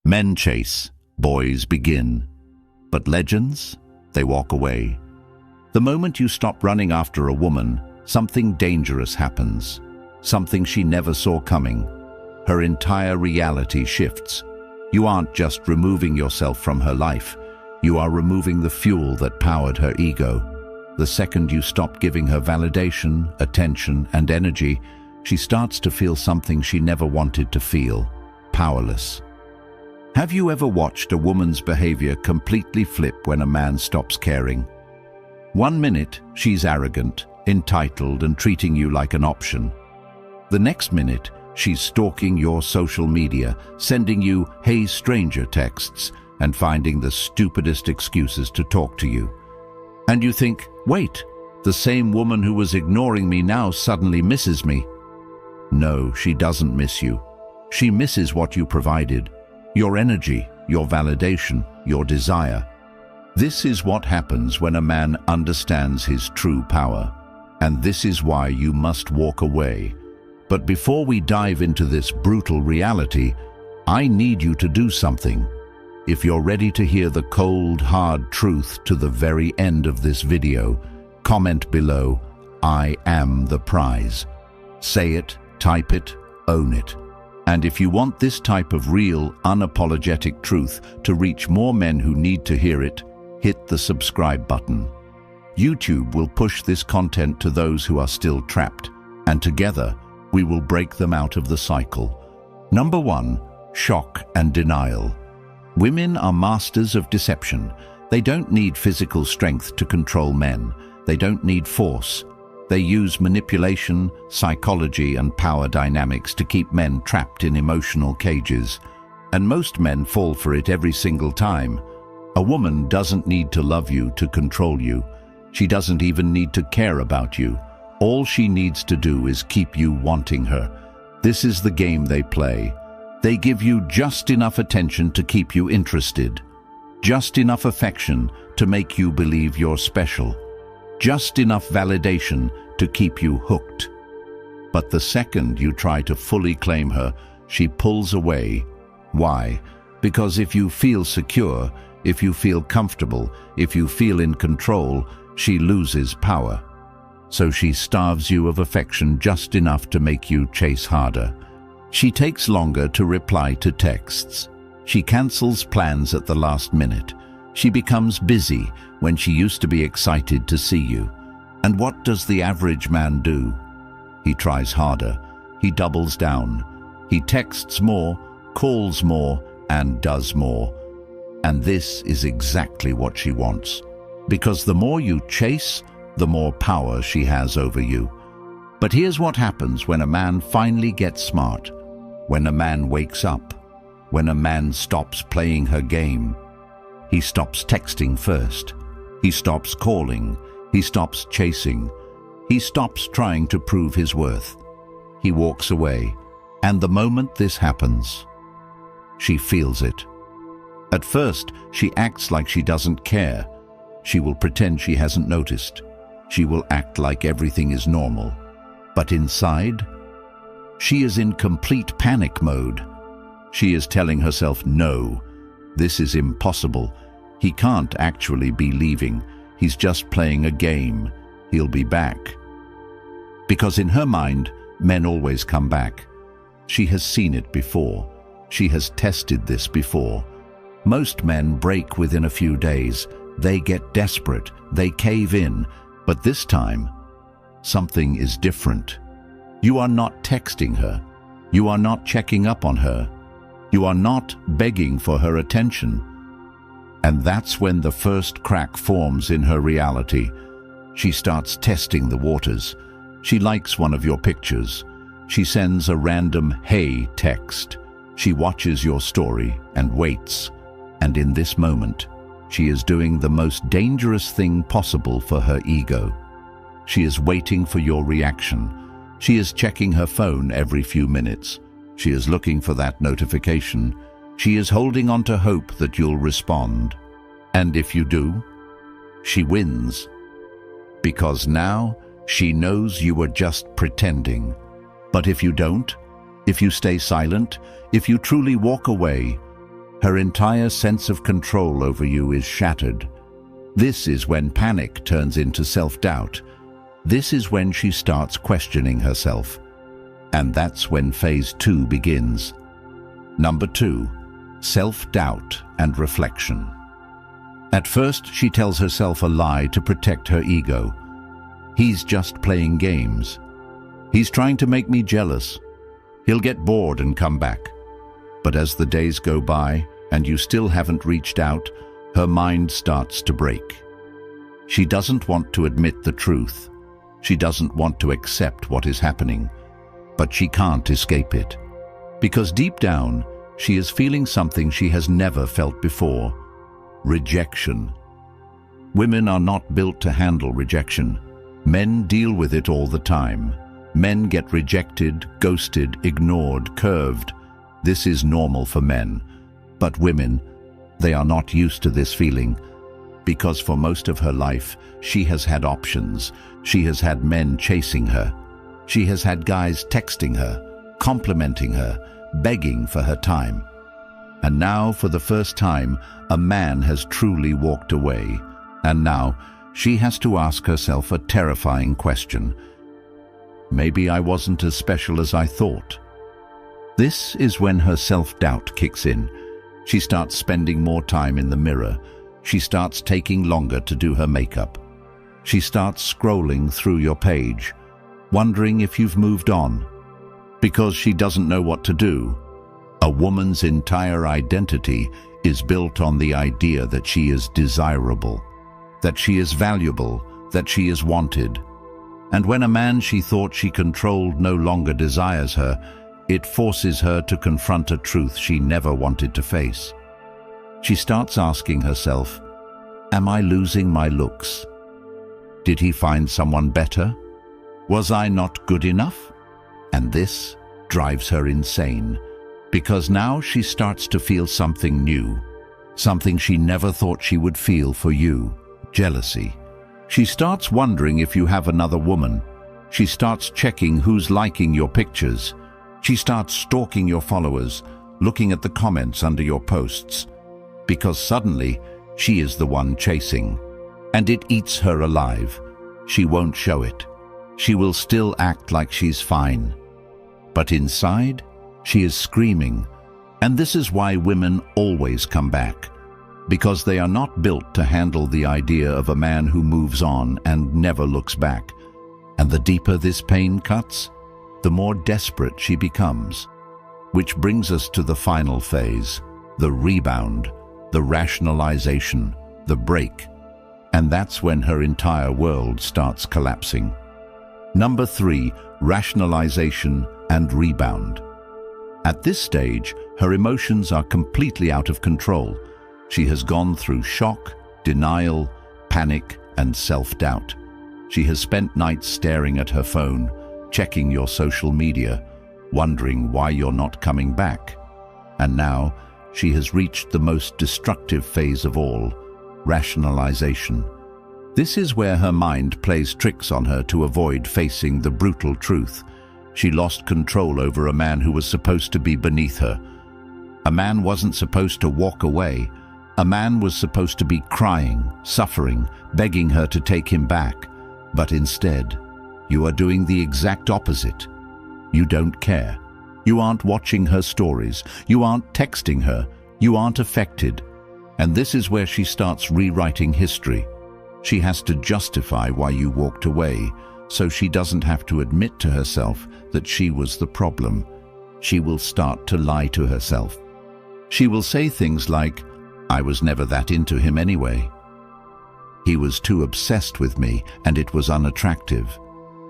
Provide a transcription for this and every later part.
Men chase, boys begin. But legends, they walk away. The moment you stop running after a woman, something dangerous happens. Something she never saw coming. Her entire reality shifts. You aren't just removing yourself from her life. You are removing the fuel that powered her ego. The second you stop giving her validation, attention, and energy, she starts to feel something she never wanted to feel: powerless. Have you ever watched a woman's behavior completely flip when a man stops caring? 1 minute, she's arrogant, entitled, and treating you like an option. The next minute, she's stalking your social media, sending you "hey stranger" texts, and finding the stupidest excuses to talk to you. And you think, wait, the same woman who was ignoring me now suddenly misses me. No, she doesn't miss you. She misses what you provided: your energy, your validation, your desire. This is what happens when a man understands his true power. And this is why you must walk away. But before we dive into this brutal reality, I need you to do something. If you're ready to hear the cold, hard truth to the very end of this video, comment below, "I am the prize." Say it, type it, own it. And if you want this type of real, unapologetic truth to reach more men who need to hear it, hit the subscribe button. YouTube will push this content to those who are still trapped, and together, we will break them out of the cycle. Number 1, shock and denial. Women are masters of deception. They don't need physical strength to control men. They don't need force. They use manipulation, psychology, and power dynamics to keep men trapped in emotional cages. And most men fall for it every single time. A woman doesn't need to love you to control you. She doesn't even need to care about you. All she needs to do is keep you wanting her. This is the game they play. They give you just enough attention to keep you interested. Just enough affection to make you believe you're special. Just enough validation to keep you hooked. But the second you try to fully claim her, she pulls away. Why? Because if you feel secure, if you feel comfortable, if you feel in control, she loses power. So she starves you of affection just enough to make you chase harder. She takes longer to reply to texts. She cancels plans at the last minute. She becomes busy when she used to be excited to see you. And what does the average man do? He tries harder. He doubles down. He texts more, calls more, and does more. And this is exactly what she wants. Because the more you chase, the more power she has over you. But here's what happens when a man finally gets smart. When a man wakes up. When a man stops playing her game. He stops texting first. He stops calling. He stops chasing. He stops trying to prove his worth. He walks away. And the moment this happens, she feels it. At first, she acts like she doesn't care. She will pretend she hasn't noticed. She will act like everything is normal. But inside, she is in complete panic mode. She is telling herself, no, this is impossible. He can't actually be leaving. He's just playing a game. He'll be back. Because in her mind, men always come back. She has seen it before. She has tested this before. Most men break within a few days. They get desperate. They cave in. But this time, something is different. You are not texting her. You are not checking up on her. You are not begging for her attention. And that's when the first crack forms in her reality. She starts testing the waters. She likes one of your pictures. She sends a random "hey" text. She watches your story and waits. And in this moment, she is doing the most dangerous thing possible for her ego. She is waiting for your reaction. She is checking her phone every few minutes. She is looking for that notification. She is holding on to hope that you'll respond. And if you do, she wins. Because now she knows you are just pretending. But if you don't, if you stay silent, if you truly walk away, Her entire sense of control over you is shattered. This is when panic turns into self-doubt. This is when she starts questioning herself. And that's when phase 2 begins. Number 2, self-doubt and reflection. At first, she tells herself a lie to protect her ego. He's just playing games. He's trying to make me jealous. He'll get bored and come back. But as the days go by and you still haven't reached out, her mind starts to break. She doesn't want to admit the truth. She doesn't want to accept what is happening. But she can't escape it. Because deep down, she is feeling something she has never felt before: rejection. Women are not built to handle rejection. Men deal with it all the time. Men get rejected, ghosted, ignored, curved. This is normal for men. But women, they are not used to this feeling. Because for most of her life, she has had options. She has had men chasing her. She has had guys texting her, complimenting her, begging for her time. And now, for the first time, a man has truly walked away. And now, she has to ask herself a terrifying question. Maybe I wasn't as special as I thought. This is when her self-doubt kicks in. She starts spending more time in the mirror. She starts taking longer to do her makeup. She starts scrolling through your page, wondering if you've moved on. Because she doesn't know what to do. A woman's entire identity is built on the idea that she is desirable, that she is valuable, that she is wanted. And when a man she thought she controlled no longer desires her, it forces her to confront a truth she never wanted to face. She starts asking herself, am I losing my looks? Did he find someone better? Was I not good enough? And this drives her insane, because now she starts to feel something new, something she never thought she would feel for you: jealousy. She starts wondering if you have another woman. She starts checking who's liking your pictures. She starts stalking your followers, looking at the comments under your posts, because suddenly she is the one chasing. And it eats her alive. She won't show it. She will still act like she's fine. But inside, she is screaming. And this is why women always come back. Because they are not built to handle the idea of a man who moves on and never looks back. And the deeper this pain cuts, the more desperate she becomes. Which brings us to the final phase, the rebound, the rationalization, the break. And that's when her entire world starts collapsing. Number 3, rationalization and rebound. At this stage, her emotions are completely out of control. She has gone through shock, denial, panic, and self-doubt. She has spent nights staring at her phone, checking your social media, wondering why you're not coming back. And now, she has reached the most destructive phase of all, rationalization. This is where her mind plays tricks on her to avoid facing the brutal truth. She lost control over a man who was supposed to be beneath her. A man wasn't supposed to walk away. A man was supposed to be crying, suffering, begging her to take him back. But instead, you are doing the exact opposite. You don't care. You aren't watching her stories. You aren't texting her. You aren't affected. And this is where she starts rewriting history. She has to justify why you walked away, so she doesn't have to admit to herself that she was the problem. She will start to lie to herself. She will say things like, I was never that into him anyway. He was too obsessed with me and it was unattractive.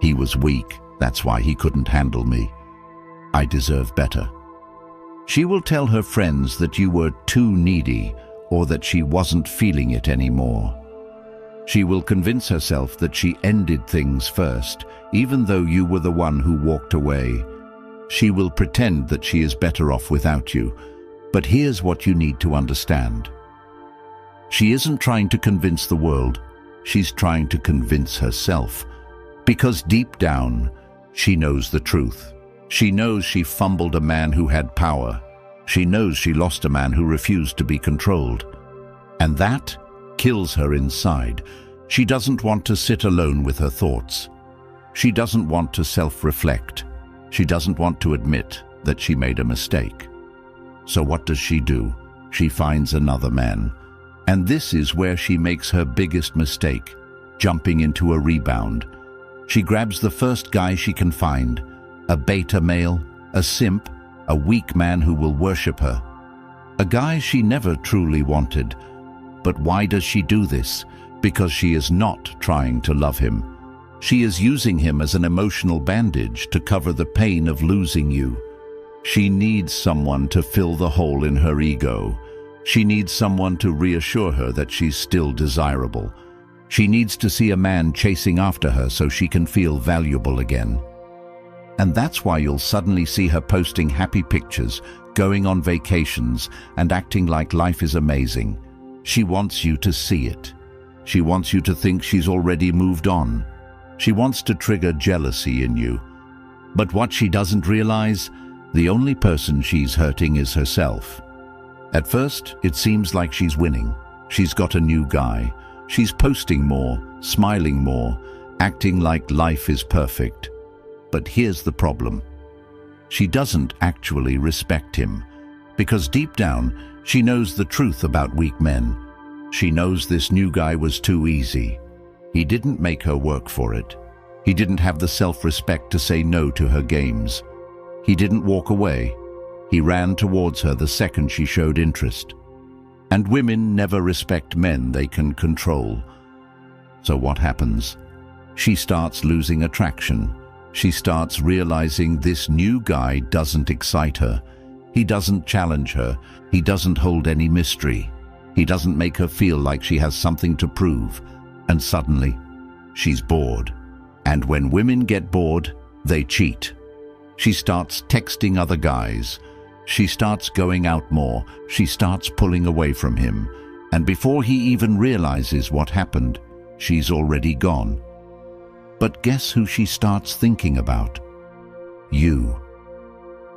He was weak, that's why he couldn't handle me. I deserve better. She will tell her friends that you were too needy or that she wasn't feeling it anymore. She will convince herself that she ended things first, even though you were the one who walked away. She will pretend that she is better off without you. But here's what you need to understand. She isn't trying to convince the world. She's trying to convince herself. Because deep down, she knows the truth. She knows she fumbled a man who had power. She knows she lost a man who refused to be controlled. And that kills her inside. She doesn't want to sit alone with her thoughts. She doesn't want to self-reflect. She doesn't want to admit that she made a mistake. So what does she do? She finds another man. And this is where she makes her biggest mistake, jumping into a rebound. She grabs the first guy she can find, a beta male, a simp, a weak man who will worship her. A guy she never truly wanted. But why does she do this? Because she is not trying to love him. She is using him as an emotional bandage to cover the pain of losing you. She needs someone to fill the hole in her ego. She needs someone to reassure her that she's still desirable. She needs to see a man chasing after her so she can feel valuable again. And that's why you'll suddenly see her posting happy pictures, going on vacations, and acting like life is amazing. She wants you to see it. She wants you to think she's already moved on. She wants to trigger jealousy in you. But what she doesn't realize, the only person she's hurting is herself. At first, it seems like she's winning. She's got a new guy. She's posting more, smiling more, acting like life is perfect. But here's the problem. She doesn't actually respect him, because deep down, she knows the truth about weak men. She knows this new guy was too easy. He didn't make her work for it. He didn't have the self-respect to say no to her games. He didn't walk away. He ran towards her the second she showed interest. And women never respect men they can control. So what happens? She starts losing attraction. She starts realizing this new guy doesn't excite her. He doesn't challenge her. He doesn't hold any mystery. He doesn't make her feel like she has something to prove. And suddenly, she's bored. And when women get bored, they cheat. She starts texting other guys. She starts going out more. She starts pulling away from him. And before he even realizes what happened, she's already gone. But guess who she starts thinking about? You.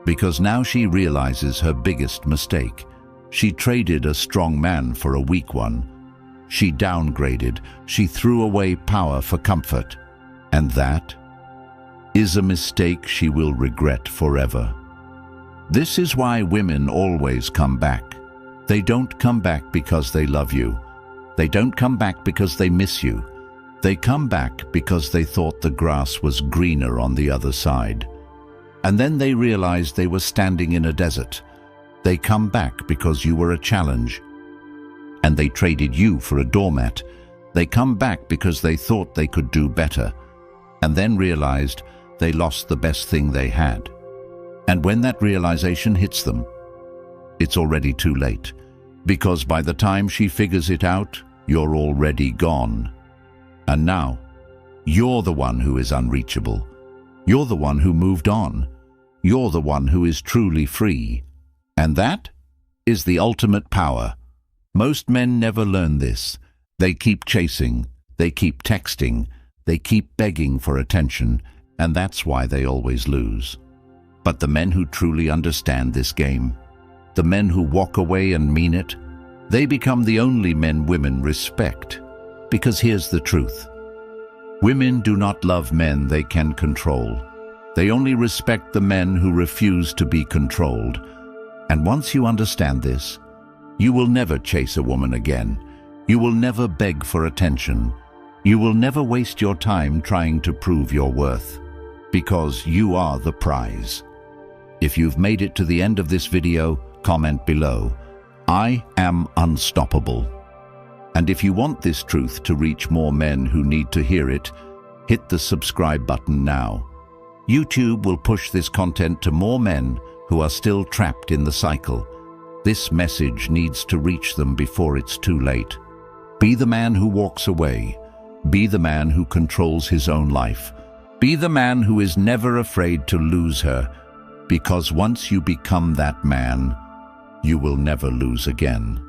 Because now she realizes her biggest mistake. She traded a strong man for a weak one. She downgraded. She threw away power for comfort. And that is a mistake she will regret forever. This is why women always come back. They don't come back because they love you. They don't come back because they miss you. They come back because they thought the grass was greener on the other side. And then they realized they were standing in a desert. They come back because you were a challenge. And they traded you for a doormat. They come back because they thought they could do better. And then realized they lost the best thing they had. And when that realization hits them, it's already too late. Because by the time she figures it out, you're already gone. And now, you're the one who is unreachable. You're the one who moved on. You're the one who is truly free. And that is the ultimate power. Most men never learn this. They keep chasing. They keep texting. They keep begging for attention. And that's why they always lose. But the men who truly understand this game, the men who walk away and mean it, they become the only men women respect. Because here's the truth. Women do not love men they can control. They only respect the men who refuse to be controlled. And once you understand this, you will never chase a woman again. You will never beg for attention. You will never waste your time trying to prove your worth. Because you are the prize. If you've made it to the end of this video, comment below. I am unstoppable. And if you want this truth to reach more men who need to hear it, hit the subscribe button now. YouTube will push this content to more men who are still trapped in the cycle. This message needs to reach them before it's too late. Be the man who walks away. Be the man who controls his own life. Be the man who is never afraid to lose her. Because once you become that man, you will never lose again.